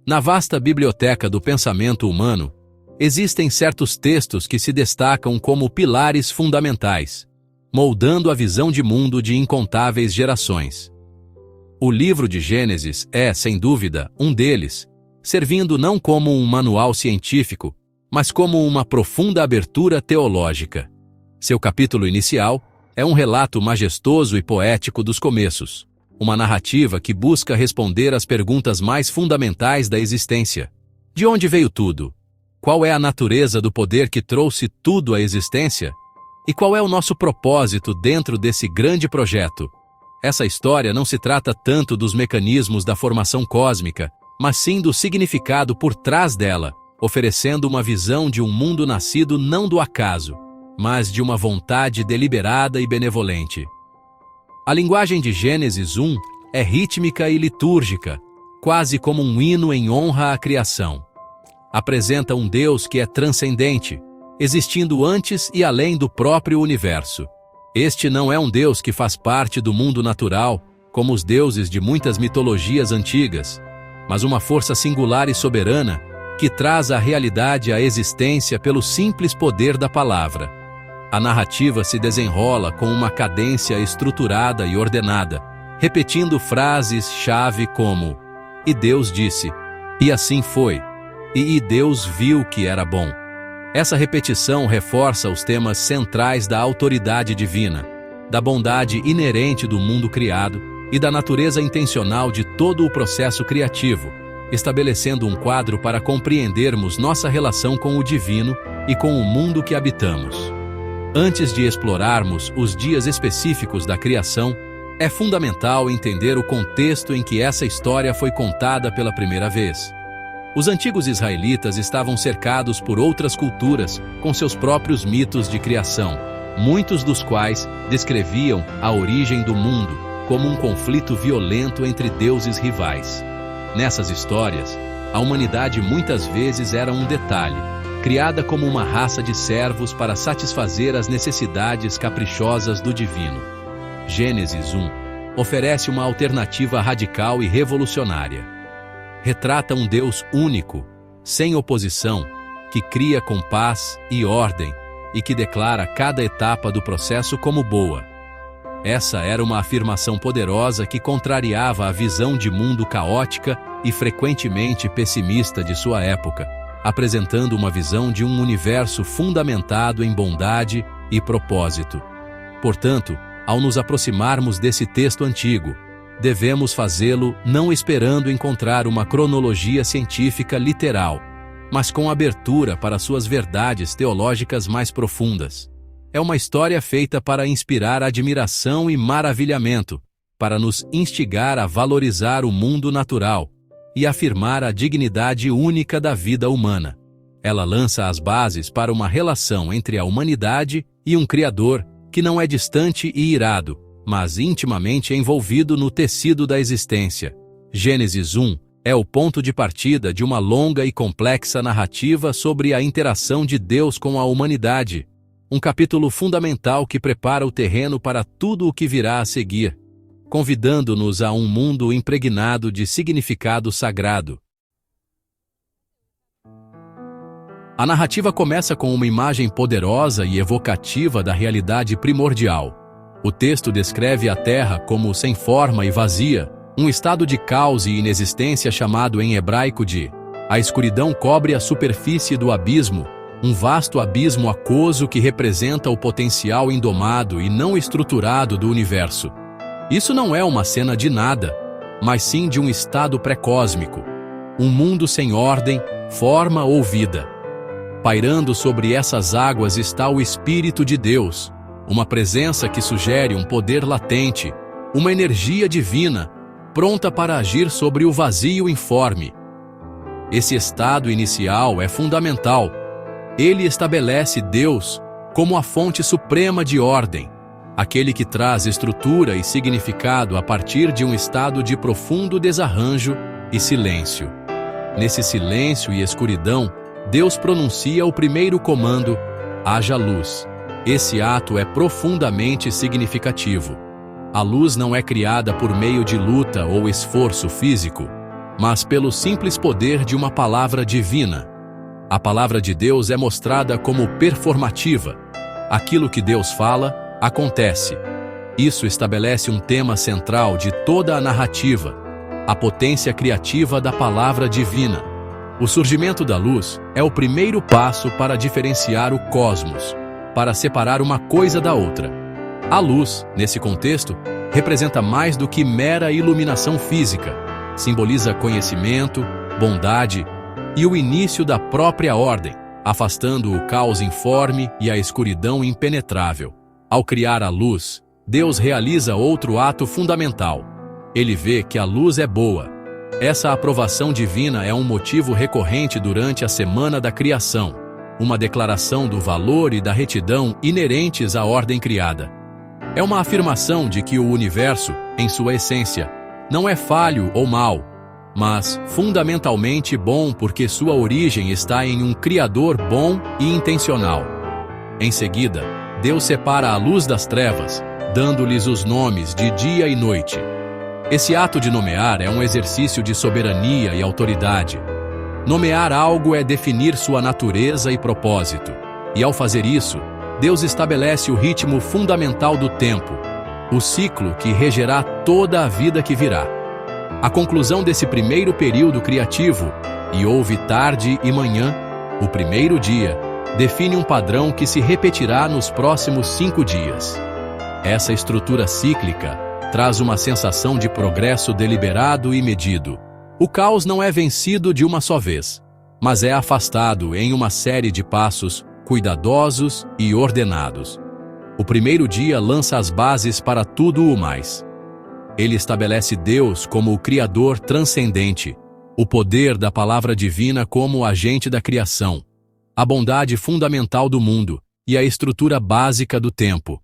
Na vasta biblioteca do pensamento humano, existem certos textos que se destacam como pilares fundamentais, moldando a visão de mundo de incontáveis gerações. O livro de Gênesis é, sem dúvida, um deles, servindo não como um manual científico, mas como uma profunda abertura teológica. Seu capítulo inicial é um relato majestoso e poético dos começos, uma narrativa que busca responder às perguntas mais fundamentais da existência. De onde veio tudo? Qual é a natureza do poder que trouxe tudo à existência? E qual é o nosso propósito dentro desse grande projeto? Essa história não se trata tanto dos mecanismos da formação cósmica, mas sim do significado por trás dela, oferecendo uma visão de um mundo nascido não do acaso, mas de uma vontade deliberada e benevolente. A linguagem de Gênesis 1 é rítmica e litúrgica, quase como um hino em honra à criação. Apresenta um Deus que é transcendente, existindo antes e além do próprio universo. Este não é um Deus que faz parte do mundo natural, como os deuses de muitas mitologias antigas, mas uma força singular e soberana que traz a realidade à existência pelo simples poder da palavra. A narrativa se desenrola com uma cadência estruturada e ordenada, repetindo frases-chave como "E Deus disse", "E assim foi", e Deus viu que era bom". Essa repetição reforça os temas centrais da autoridade divina, da bondade inerente do mundo criado e da natureza intencional de todo o processo criativo, estabelecendo um quadro para compreendermos nossa relação com o divino e com o mundo que habitamos. Antes de explorarmos os dias específicos da criação, é fundamental entender o contexto em que essa história foi contada pela primeira vez. Os antigos israelitas estavam cercados por outras culturas, com seus próprios mitos de criação, muitos dos quais descreviam a origem do mundo como um conflito violento entre deuses rivais. Nessas histórias, a humanidade muitas vezes era um detalhe, criada como uma raça de servos para satisfazer as necessidades caprichosas do divino. Gênesis 1 oferece uma alternativa radical e revolucionária. Retrata um Deus único, sem oposição, que cria com paz e ordem e que declara cada etapa do processo como boa. Essa era uma afirmação poderosa que contrariava a visão de mundo caótica e frequentemente pessimista de sua época, apresentando uma visão de um universo fundamentado em bondade e propósito. Portanto, ao nos aproximarmos desse texto antigo, devemos fazê-lo não esperando encontrar uma cronologia científica literal, mas com abertura para suas verdades teológicas mais profundas. É uma história feita para inspirar admiração e maravilhamento, para nos instigar a valorizar o mundo natural e afirmar a dignidade única da vida humana. Ela lança as bases para uma relação entre a humanidade e um Criador que não é distante e irado, mas intimamente envolvido no tecido da existência. Gênesis 1 é o ponto de partida de uma longa e complexa narrativa sobre a interação de Deus com a humanidade, um capítulo fundamental que prepara o terreno para tudo o que virá a seguir, convidando-nos a um mundo impregnado de significado sagrado. A narrativa começa com uma imagem poderosa e evocativa da realidade primordial. O texto descreve a Terra como sem forma e vazia, um estado de caos e inexistência chamado em hebraico de "a escuridão cobre a superfície do abismo", um vasto abismo aquoso que representa o potencial indomado e não estruturado do universo. Isso não é uma cena de nada, mas sim de um estado pré-cósmico, um mundo sem ordem, forma ou vida. Pairando sobre essas águas está o Espírito de Deus, uma presença que sugere um poder latente, uma energia divina, pronta para agir sobre o vazio informe. Esse estado inicial é fundamental. Ele estabelece Deus como a fonte suprema de ordem, aquele que traz estrutura e significado a partir de um estado de profundo desarranjo e silêncio. Nesse silêncio e escuridão, Deus pronuncia o primeiro comando: haja luz. Esse ato é profundamente significativo. A luz não é criada por meio de luta ou esforço físico, mas pelo simples poder de uma palavra divina. A palavra de Deus é mostrada como performativa. Aquilo que Deus fala, acontece. Isso estabelece um tema central de toda a narrativa, a potência criativa da palavra divina. O surgimento da luz é o primeiro passo para diferenciar o cosmos, para separar uma coisa da outra. A luz, nesse contexto, representa mais do que mera iluminação física. Simboliza conhecimento, bondade e o início da própria ordem, afastando o caos informe e a escuridão impenetrável. Ao criar a luz, Deus realiza outro ato fundamental. Ele vê que a luz é boa. Essa aprovação divina é um motivo recorrente durante a semana da criação, uma declaração do valor e da retidão inerentes à ordem criada. É uma afirmação de que o universo, em sua essência, não é falho ou mau, mas fundamentalmente bom porque sua origem está em um Criador bom e intencional. Em seguida, Deus separa a luz das trevas, dando-lhes os nomes de dia e noite. Esse ato de nomear é um exercício de soberania e autoridade. Nomear algo é definir sua natureza e propósito, e ao fazer isso, Deus estabelece o ritmo fundamental do tempo, o ciclo que regerá toda a vida que virá. A conclusão desse primeiro período criativo, e houve tarde e manhã, o primeiro dia, define um padrão que se repetirá nos próximos 5 dias. Essa estrutura cíclica traz uma sensação de progresso deliberado e medido. O caos não é vencido de uma só vez, mas é afastado em uma série de passos cuidadosos e ordenados. O primeiro dia lança as bases para tudo o mais. Ele estabelece Deus como o Criador transcendente, o poder da palavra divina como agente da criação, a bondade fundamental do mundo e a estrutura básica do tempo.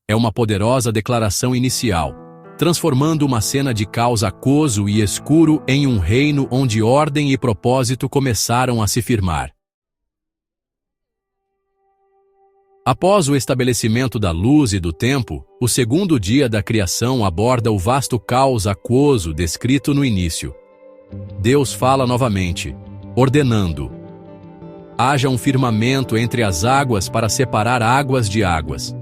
É uma poderosa declaração inicial, transformando uma cena de caos aquoso e escuro em um reino onde ordem e propósito começaram a se firmar. Após o estabelecimento da luz e do tempo, o segundo dia da criação aborda o vasto caos aquoso descrito no início. Deus fala novamente, ordenando: haja um firmamento entre as águas para separar águas de águas.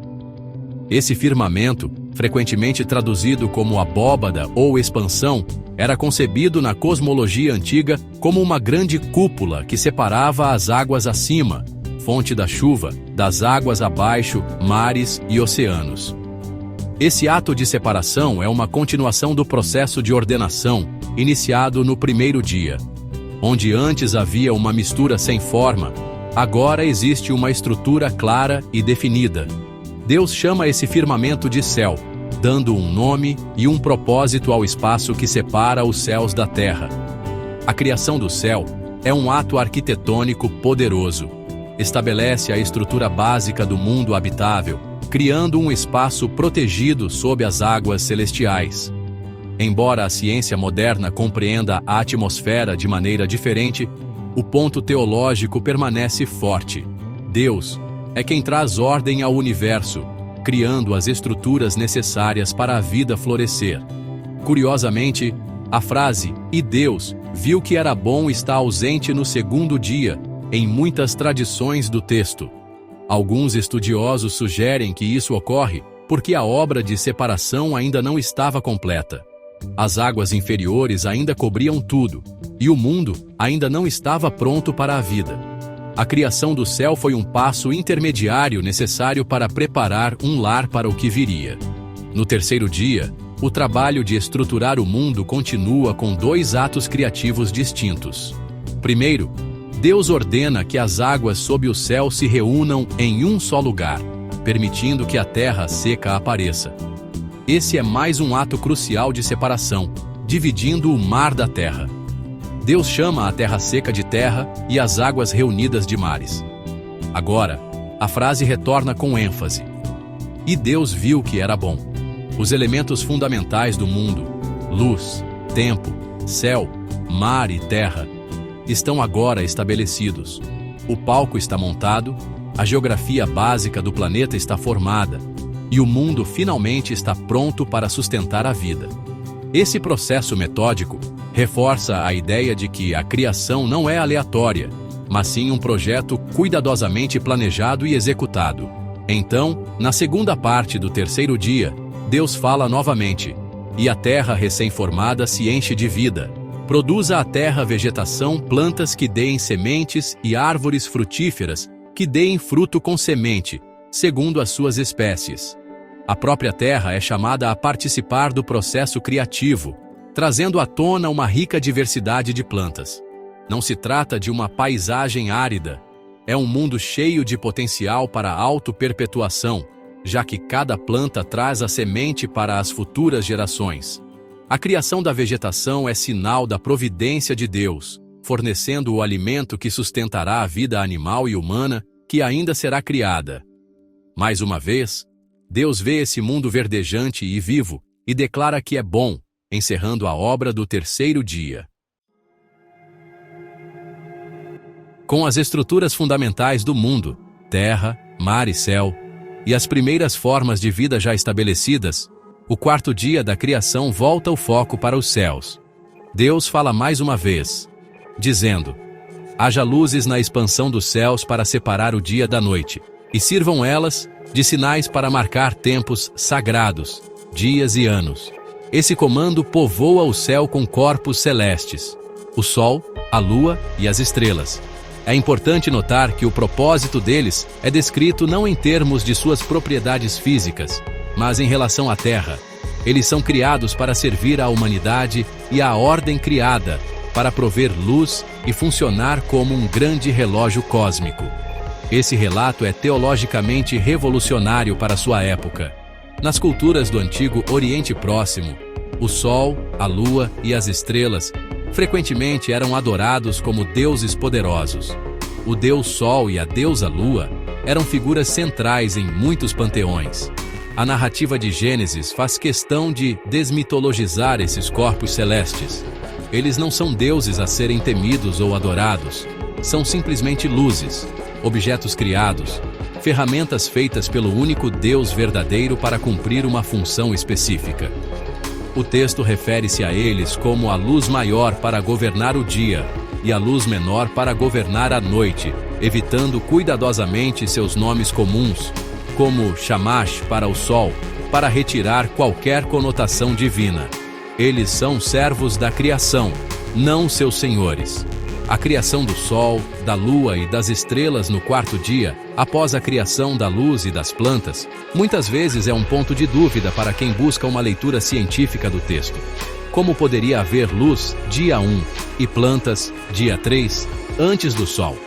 Esse firmamento, frequentemente traduzido como abóbada ou expansão, era concebido na cosmologia antiga como uma grande cúpula que separava as águas acima, fonte da chuva, das águas abaixo, mares e oceanos. Esse ato de separação é uma continuação do processo de ordenação, iniciado no primeiro dia. Onde antes havia uma mistura sem forma, agora existe uma estrutura clara e definida. Deus chama esse firmamento de céu, dando um nome e um propósito ao espaço que separa os céus da terra. A criação do céu é um ato arquitetônico poderoso. Estabelece a estrutura básica do mundo habitável, criando um espaço protegido sob as águas celestiais. Embora a ciência moderna compreenda a atmosfera de maneira diferente, o ponto teológico permanece forte. Deus é quem traz ordem ao universo, criando as estruturas necessárias para a vida florescer. Curiosamente, a frase "e Deus viu que era bom" está ausente no segundo dia, em muitas tradições do texto. Alguns estudiosos sugerem que isso ocorre porque a obra de separação ainda não estava completa. As águas inferiores ainda cobriam tudo, e o mundo ainda não estava pronto para a vida. A criação do céu foi um passo intermediário necessário para preparar um lar para o que viria. No terceiro dia, o trabalho de estruturar o mundo continua com 2 atos criativos distintos. Primeiro, Deus ordena que as águas sob o céu se reúnam em um só lugar, permitindo que a terra seca apareça. Esse é mais um ato crucial de separação, dividindo o mar da terra. Deus chama a terra seca de terra e as águas reunidas de mares. Agora, a frase retorna com ênfase. E Deus viu que era bom. Os elementos fundamentais do mundo, luz, tempo, céu, mar e terra, estão agora estabelecidos. O palco está montado, a geografia básica do planeta está formada, e o mundo finalmente está pronto para sustentar a vida. Esse processo metódico reforça a ideia de que a criação não é aleatória, mas sim um projeto cuidadosamente planejado e executado. Então, na segunda parte do terceiro dia, Deus fala novamente, e a terra recém-formada se enche de vida. Produza a terra vegetação, plantas que deem sementes e árvores frutíferas que deem fruto com semente, segundo as suas espécies. A própria terra é chamada a participar do processo criativo, trazendo à tona uma rica diversidade de plantas. Não se trata de uma paisagem árida, é um mundo cheio de potencial para a auto-perpetuação, já que cada planta traz a semente para as futuras gerações. A criação da vegetação é sinal da providência de Deus, fornecendo o alimento que sustentará a vida animal e humana que ainda será criada. Mais uma vez, Deus vê esse mundo verdejante e vivo e declara que é bom, encerrando a obra do terceiro dia. Com as estruturas fundamentais do mundo, terra, mar e céu, e as primeiras formas de vida já estabelecidas, o quarto dia da criação volta o foco para os céus. Deus fala mais uma vez, dizendo: haja luzes na expansão dos céus para separar o dia da noite, e sirvam elas de sinais para marcar tempos sagrados, dias e anos. Esse comando povoa o céu com corpos celestes, o sol, a lua e as estrelas. É importante notar que o propósito deles é descrito não em termos de suas propriedades físicas, mas em relação à Terra. Eles são criados para servir à humanidade e à ordem criada, para prover luz e funcionar como um grande relógio cósmico. Esse relato é teologicamente revolucionário para sua época. Nas culturas do antigo Oriente Próximo, o Sol, a Lua e as estrelas frequentemente eram adorados como deuses poderosos. O Deus Sol e a deusa Lua eram figuras centrais em muitos panteões. A narrativa de Gênesis faz questão de desmitologizar esses corpos celestes. Eles não são deuses a serem temidos ou adorados. São simplesmente luzes, objetos criados, ferramentas feitas pelo único Deus verdadeiro para cumprir uma função específica. O texto refere-se a eles como a luz maior para governar o dia e a luz menor para governar a noite, evitando cuidadosamente seus nomes comuns, como Shamash para o sol, para retirar qualquer conotação divina. Eles são servos da criação, não seus senhores. A criação do sol, da lua e das estrelas no quarto dia, após a criação da luz e das plantas, muitas vezes é um ponto de dúvida para quem busca uma leitura científica do texto. Como poderia haver luz, dia 1, e plantas, dia 3, antes do sol?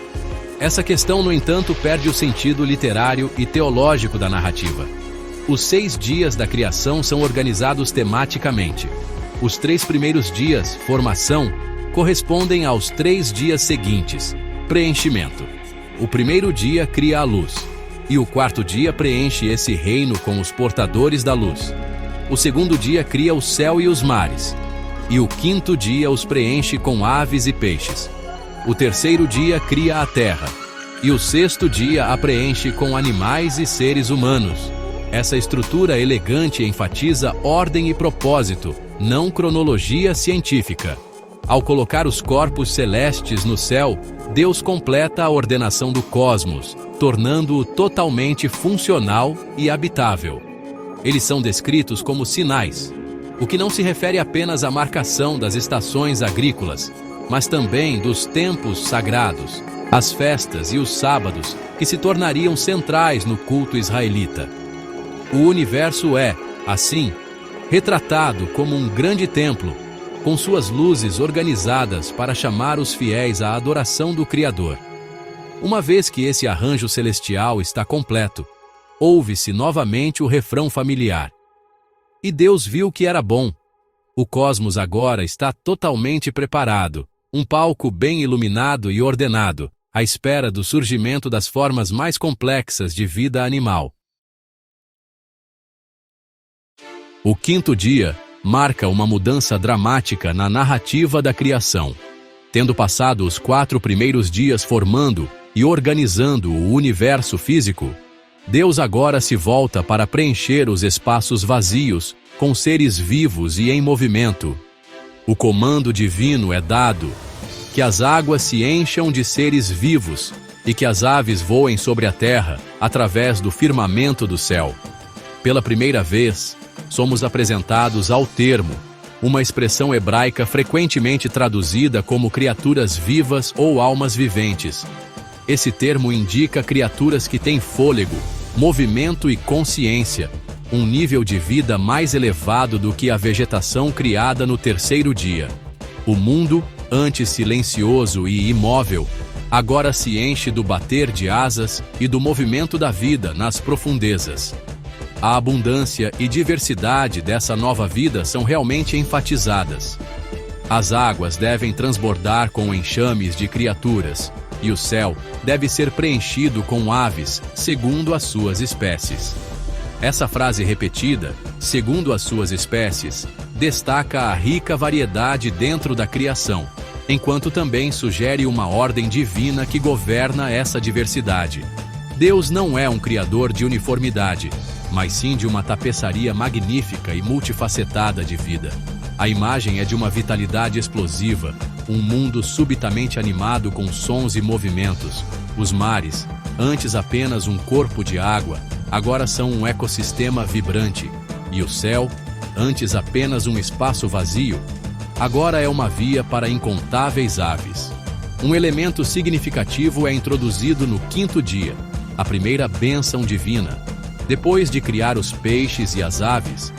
Essa questão, no entanto, perde o sentido literário e teológico da narrativa. Os 6 dias da criação são organizados tematicamente. Os 3 primeiros dias, formação, correspondem aos 3 dias seguintes, preenchimento. O primeiro dia cria a luz, e o quarto dia preenche esse reino com os portadores da luz. O segundo dia cria o céu e os mares, e o quinto dia os preenche com aves e peixes. O terceiro dia cria a terra, e o sexto dia a preenche com animais e seres humanos. Essa estrutura elegante enfatiza ordem e propósito, não cronologia científica. Ao colocar os corpos celestes no céu, Deus completa a ordenação do cosmos, tornando-o totalmente funcional e habitável. Eles são descritos como sinais, o que não se refere apenas à marcação das estações agrícolas, mas também dos tempos sagrados, as festas e os sábados que se tornariam centrais no culto israelita. O universo é, assim, retratado como um grande templo, com suas luzes organizadas para chamar os fiéis à adoração do Criador. Uma vez que esse arranjo celestial está completo, ouve-se novamente o refrão familiar. E Deus viu que era bom. O cosmos agora está totalmente preparado, um palco bem iluminado e ordenado, à espera do surgimento das formas mais complexas de vida animal. O quinto dia marca uma mudança dramática na narrativa da criação. Tendo passado os 4 primeiros dias formando e organizando o universo físico, Deus agora se volta para preencher os espaços vazios com seres vivos e em movimento. O comando divino é dado: que as águas se encham de seres vivos e que as aves voem sobre a terra através do firmamento do céu. Pela primeira vez, somos apresentados ao termo, uma expressão hebraica frequentemente traduzida como criaturas vivas ou almas viventes. Esse termo indica criaturas que têm fôlego, movimento e consciência, um nível de vida mais elevado do que a vegetação criada no terceiro dia. O mundo, antes silencioso e imóvel, agora se enche do bater de asas e do movimento da vida nas profundezas. A abundância e diversidade dessa nova vida são realmente enfatizadas. As águas devem transbordar com enxames de criaturas, e o céu deve ser preenchido com aves, segundo as suas espécies. Essa frase repetida, segundo as suas espécies, destaca a rica variedade dentro da criação, enquanto também sugere uma ordem divina que governa essa diversidade. Deus não é um criador de uniformidade, mas sim de uma tapeçaria magnífica e multifacetada de vida. A imagem é de uma vitalidade explosiva, um mundo subitamente animado com sons e movimentos. Os mares, antes apenas um corpo de água, agora são um ecossistema vibrante. E o céu, antes apenas um espaço vazio, agora é uma via para incontáveis aves. Um elemento significativo é introduzido no quinto dia, a primeira bênção divina. Depois de criar os peixes e as aves,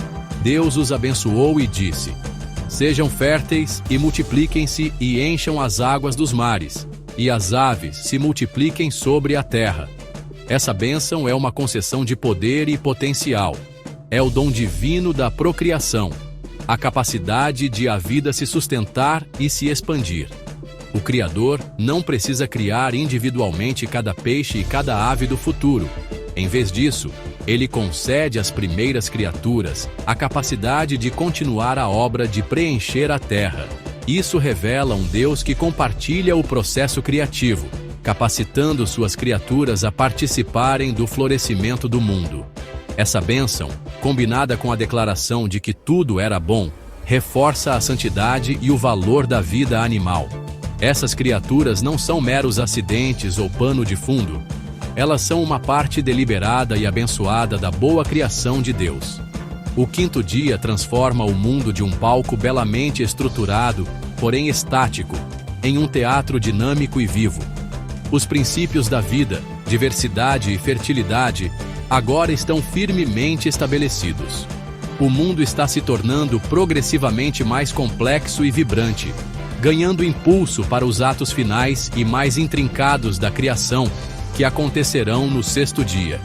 Deus os abençoou e disse: sejam férteis e multipliquem-se e encham as águas dos mares, e as aves se multipliquem sobre a terra. Essa bênção é uma concessão de poder e potencial. É o dom divino da procriação, a capacidade de a vida se sustentar e se expandir. O Criador não precisa criar individualmente cada peixe e cada ave do futuro. Em vez disso, Ele concede às primeiras criaturas a capacidade de continuar a obra de preencher a terra. Isso revela um Deus que compartilha o processo criativo, capacitando suas criaturas a participarem do florescimento do mundo. Essa bênção, combinada com a declaração de que tudo era bom, reforça a santidade e o valor da vida animal. Essas criaturas não são meros acidentes ou pano de fundo. Elas são uma parte deliberada e abençoada da boa criação de Deus. O quinto dia transforma o mundo de um palco belamente estruturado, porém estático, em um teatro dinâmico e vivo. Os princípios da vida, diversidade e fertilidade agora estão firmemente estabelecidos. O mundo está se tornando progressivamente mais complexo e vibrante, ganhando impulso para os atos finais e mais intrincados da criação, que acontecerão no sexto dia.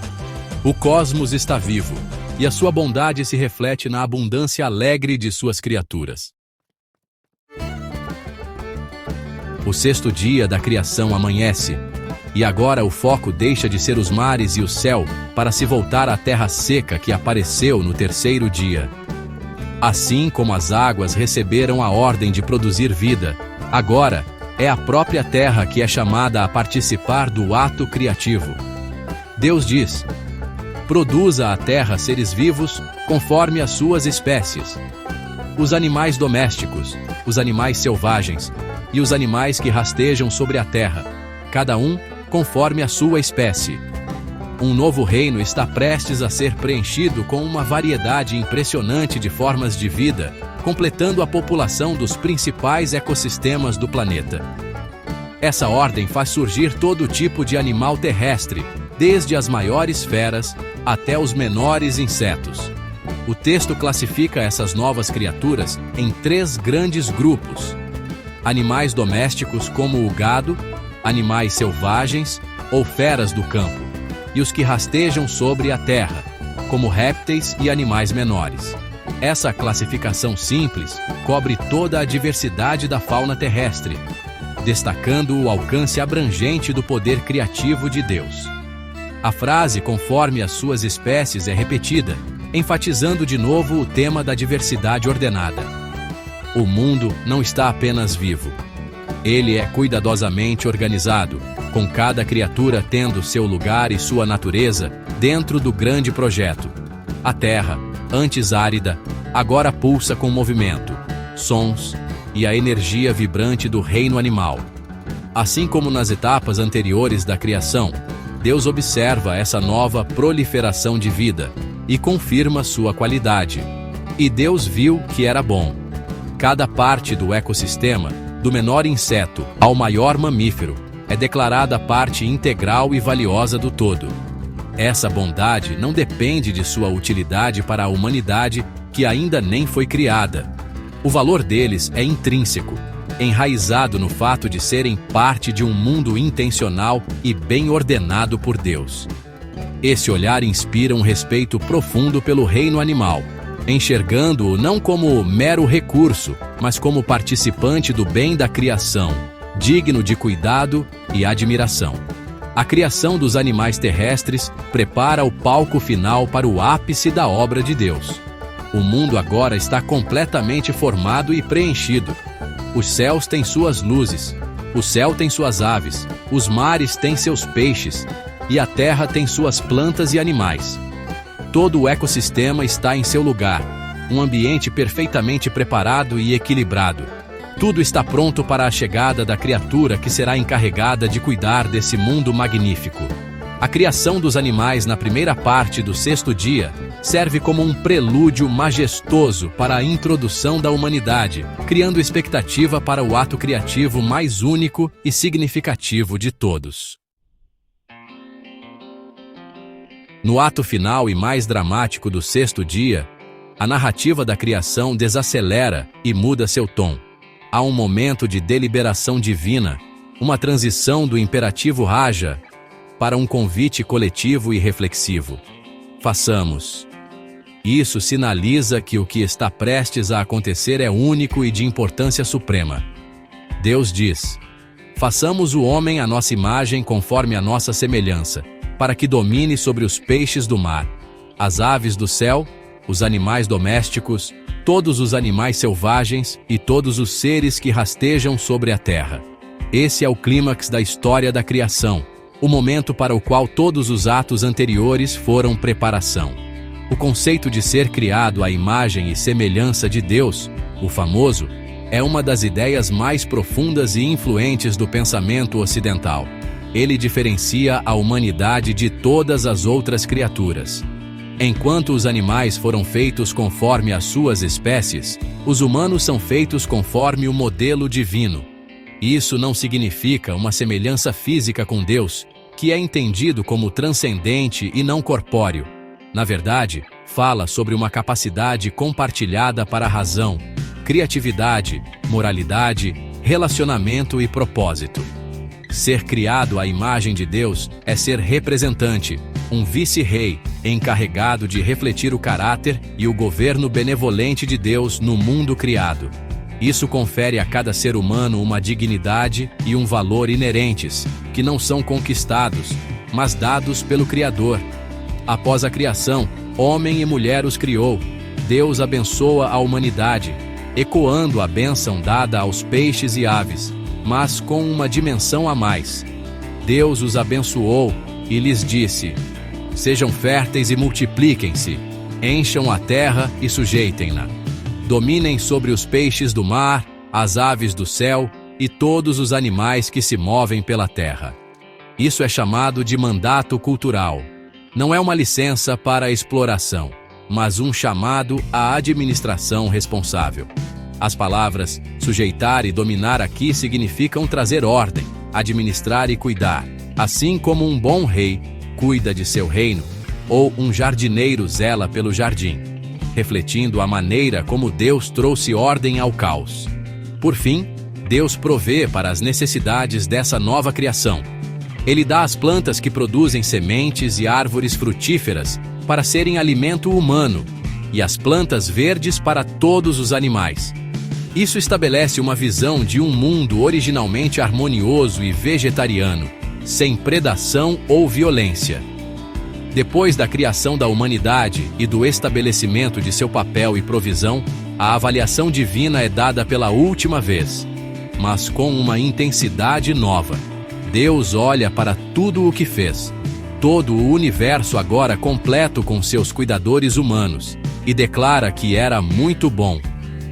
O cosmos está vivo, e a sua bondade se reflete na abundância alegre de suas criaturas. O sexto dia da criação amanhece, e agora o foco deixa de ser os mares e o céu para se voltar à terra seca que apareceu no terceiro dia. Assim como as águas receberam a ordem de produzir vida, agora é a própria terra que é chamada a participar do ato criativo. Deus diz: produza a terra seres vivos conforme as suas espécies. Os animais domésticos, os animais selvagens e os animais que rastejam sobre a terra, cada um conforme a sua espécie. Um novo reino está prestes a ser preenchido com uma variedade impressionante de formas de vida, completando a população dos principais ecossistemas do planeta. Essa ordem faz surgir todo tipo de animal terrestre, desde as maiores feras até os menores insetos. O texto classifica essas novas criaturas em 3 grandes grupos: animais domésticos como o gado, animais selvagens ou feras do campo, e os que rastejam sobre a terra, como répteis e animais menores. Essa classificação simples cobre toda a diversidade da fauna terrestre, destacando o alcance abrangente do poder criativo de Deus. A frase conforme as suas espécies é repetida, enfatizando de novo o tema da diversidade ordenada. O mundo não está apenas vivo. Ele é cuidadosamente organizado, com cada criatura tendo seu lugar e sua natureza dentro do grande projeto. A terra, antes árida, agora pulsa com movimento, sons e a energia vibrante do reino animal. Assim como nas etapas anteriores da criação, Deus observa essa nova proliferação de vida e confirma sua qualidade. E Deus viu que era bom. Cada parte do ecossistema, do menor inseto ao maior mamífero, é declarada parte integral e valiosa do todo. Essa bondade não depende de sua utilidade para a humanidade que ainda nem foi criada. O valor deles é intrínseco, enraizado no fato de serem parte de um mundo intencional e bem ordenado por Deus. Esse olhar inspira um respeito profundo pelo reino animal, enxergando-o não como mero recurso, mas como participante do bem da criação, digno de cuidado e admiração. A criação dos animais terrestres prepara o palco final para o ápice da obra de Deus. O mundo agora está completamente formado e preenchido. Os céus têm suas luzes, o céu tem suas aves, os mares têm seus peixes, e a terra tem suas plantas e animais. Todo o ecossistema está em seu lugar, um ambiente perfeitamente preparado e equilibrado. Tudo está pronto para a chegada da criatura que será encarregada de cuidar desse mundo magnífico. A criação dos animais na primeira parte do sexto dia serve como um prelúdio majestoso para a introdução da humanidade, criando expectativa para o ato criativo mais único e significativo de todos. No ato final e mais dramático do sexto dia, a narrativa da criação desacelera e muda seu tom. Há um momento de deliberação divina, uma transição do imperativo raja para um convite coletivo e reflexivo. Façamos. Isso sinaliza que o que está prestes a acontecer é único e de importância suprema. Deus diz: façamos o homem à nossa imagem conforme a nossa semelhança, para que domine sobre os peixes do mar, as aves do céu, os animais domésticos, todos os animais selvagens e todos os seres que rastejam sobre a terra. Esse é o clímax da história da criação, o momento para o qual todos os atos anteriores foram preparação. O conceito de ser criado à imagem e semelhança de Deus, o famoso, é uma das ideias mais profundas e influentes do pensamento ocidental. Ele diferencia a humanidade de todas as outras criaturas. Enquanto os animais foram feitos conforme as suas espécies, os humanos são feitos conforme o modelo divino. Isso não significa uma semelhança física com Deus, que é entendido como transcendente e não corpóreo. Na verdade, fala sobre uma capacidade compartilhada para a razão, criatividade, moralidade, relacionamento e propósito. Ser criado à imagem de Deus é ser representante, um vice-rei, encarregado de refletir o caráter e o governo benevolente de Deus no mundo criado. Isso confere a cada ser humano uma dignidade e um valor inerentes, que não são conquistados, mas dados pelo Criador. Após a criação, homem e mulher os criou. Deus abençoa a humanidade, ecoando a bênção dada aos peixes e aves, mas com uma dimensão a mais. Deus os abençoou e lhes disse: sejam férteis e multipliquem-se, encham a terra e sujeitem-na. Dominem sobre os peixes do mar, as aves do céu e todos os animais que se movem pela terra. Isso é chamado de mandato cultural. Não é uma licença para a exploração, mas um chamado à administração responsável. As palavras sujeitar e dominar aqui significam trazer ordem, administrar e cuidar, assim como um bom rei cuida de seu reino, ou um jardineiro zela pelo jardim, refletindo a maneira como Deus trouxe ordem ao caos. Por fim, Deus provê para as necessidades dessa nova criação. Ele dá as plantas que produzem sementes e árvores frutíferas para serem alimento humano, e as plantas verdes para todos os animais. Isso estabelece uma visão de um mundo originalmente harmonioso e vegetariano, sem predação ou violência. Depois da criação da humanidade e do estabelecimento de seu papel e provisão, a avaliação divina é dada pela última vez, mas com uma intensidade nova. Deus olha para tudo o que fez, todo o universo agora completo com seus cuidadores humanos, e declara que era muito bom.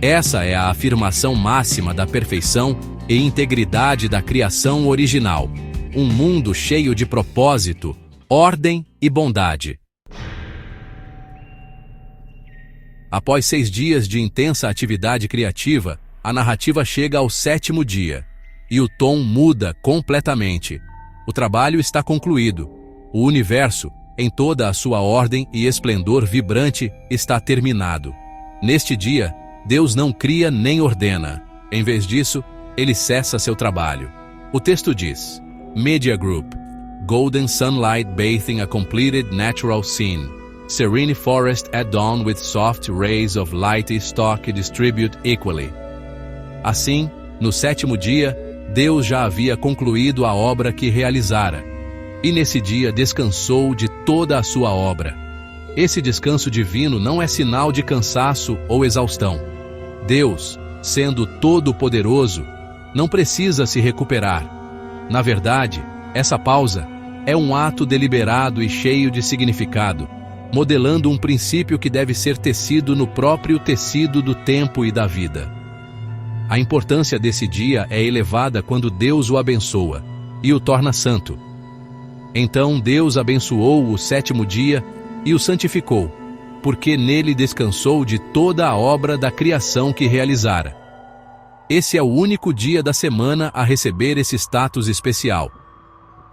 Essa é a afirmação máxima da perfeição e integridade da criação original. Um mundo cheio de propósito, ordem e bondade. Após 6 dias de intensa atividade criativa, a narrativa chega ao 7º dia, e o tom muda completamente. O trabalho está concluído. O universo, em toda a sua ordem e esplendor vibrante, está terminado. Neste dia, Deus não cria nem ordena. Em vez disso, ele cessa seu trabalho. O texto diz: Media Group, golden sunlight bathing a completed natural scene. Serene forest at dawn with soft rays of light stock distribute equally. Assim, no 7º dia, Deus já havia concluído a obra que realizara. E nesse dia descansou de toda a sua obra. Esse descanso divino não é sinal de cansaço ou exaustão. Deus, sendo todo-poderoso, não precisa se recuperar. Na verdade, essa pausa é um ato deliberado e cheio de significado, modelando um princípio que deve ser tecido no próprio tecido do tempo e da vida. A importância desse dia é elevada quando Deus o abençoa e o torna santo. Então Deus abençoou o 7º dia e o santificou, porque nele descansou de toda a obra da criação que realizara. Esse é o único dia da semana a receber esse status especial.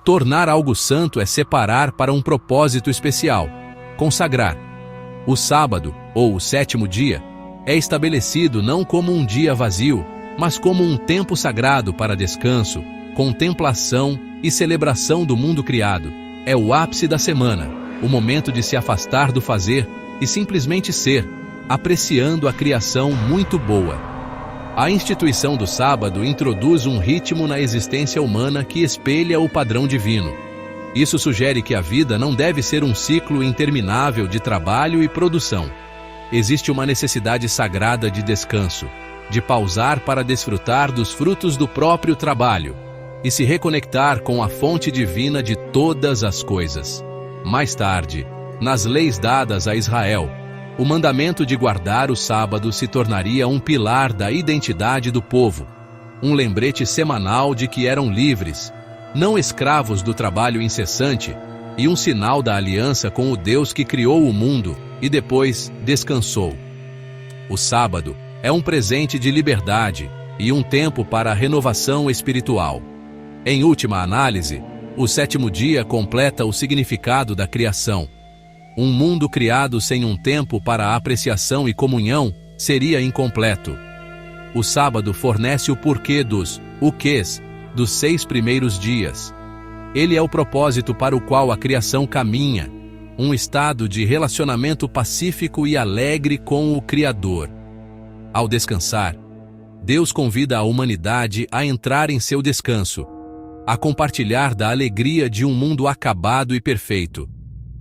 Tornar algo santo é separar para um propósito especial, consagrar. O sábado, ou o 7º dia, é estabelecido não como um dia vazio, mas como um tempo sagrado para descanso, contemplação e celebração do mundo criado. É o ápice da semana, o momento de se afastar do fazer e simplesmente ser, apreciando a criação muito boa. A instituição do sábado introduz um ritmo na existência humana que espelha o padrão divino. Isso sugere que a vida não deve ser um ciclo interminável de trabalho e produção. Existe uma necessidade sagrada de descanso, de pausar para desfrutar dos frutos do próprio trabalho e se reconectar com a fonte divina de todas as coisas. Mais tarde, nas leis dadas a Israel, o mandamento de guardar o sábado se tornaria um pilar da identidade do povo, um lembrete semanal de que eram livres, não escravos do trabalho incessante, e um sinal da aliança com o Deus que criou o mundo e depois descansou. O sábado é um presente de liberdade e um tempo para a renovação espiritual. Em última análise, o 7º dia completa o significado da criação. Um mundo criado sem um tempo para apreciação e comunhão seria incompleto. O sábado fornece o porquê dos quês dos 6 primeiros dias. Ele é o propósito para o qual a criação caminha, um estado de relacionamento pacífico e alegre com o Criador. Ao descansar, Deus convida a humanidade a entrar em seu descanso, a compartilhar da alegria de um mundo acabado e perfeito.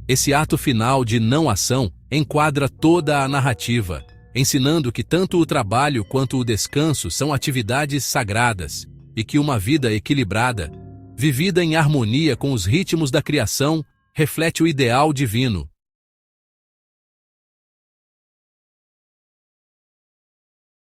Esse ato final de não-ação enquadra toda a narrativa, ensinando que tanto o trabalho quanto o descanso são atividades sagradas e que uma vida equilibrada, vivida em harmonia com os ritmos da criação, reflete o ideal divino.